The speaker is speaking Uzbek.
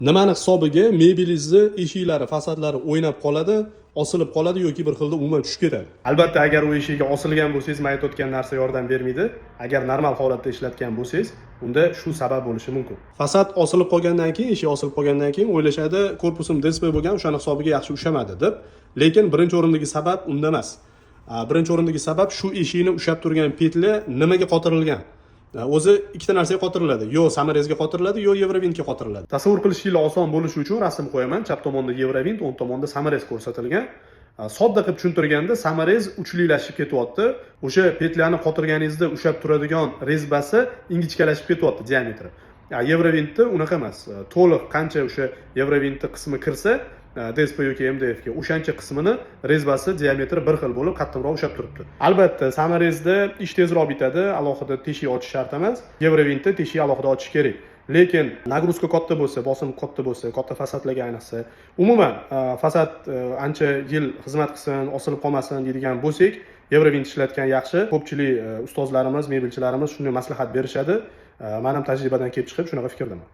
Nimani hisobiga mebelingizni eshiklari, fasadlari o'ynab qoladi, osilib qoladi yoki bir xilda umuman tushib ketadi. Albatta, agar u eshikka osilgan bo'lsangiz, men aytayotgan narsa yordam bermaydi. Agar normal holatda ishlatgan bo'lsangiz, unda shu sabab bo'lishi mumkin. Fasad osilib qolgandan keyin, eshik osilib qolgandan keyin o'ylashadi, korpusim displey bo'lgan, o'shani hisobiga yaxshi ushlamadi deb. Lekin birinchi o'rindagi sabab unda emas. Birinchi o'rindagi sabab shu eshikni ushlab turgan petli nimaga qotirilgan? O'zi ikkita narsaga qotiriladi. Yo samarezga qotiriladi, yo Eurovintga qotiriladi. Tasavvur qilishingiz oson bo'lishi uchun rasm qo'yaman. Chap tomonda Eurovint, o'ng tomonda samarez ko'rsatilgan. Sodda qilib tushuntirganda, samarez uchlilashib ketyapti. O'sha petlani qotirganingizda ushlab turadigan rezbasi ingichkalashib ketyapti diametri. Eurovintda unaqa emas. To'liq qancha o'sha Eurovintni qismi kirsa, DSP yoki MDF ga o'shancha qismini rezbasi diametri bir xil bo'lib qattiqroq ushlab turibdi. Albatta, samarezda ish tezroq bitadi, alohida teshik ochish shart emas. Eurovintda teshik alohida ochish kerak. Lekin nagruzka katta bo'lsa, bosim katta bo'lsa, katta fasadlarga ayniqsa, umuman fasad ancha yil xizmat qilsin, osilib qolmasin deydigan bo'lsak, Eurovint ishlatgan yaxshi. Ko'pchilik ustozlarimiz, mebelchilarimiz shunday maslahat berishadi. Men ham tajribadan kelib chiqib shunaqa fikrdaman.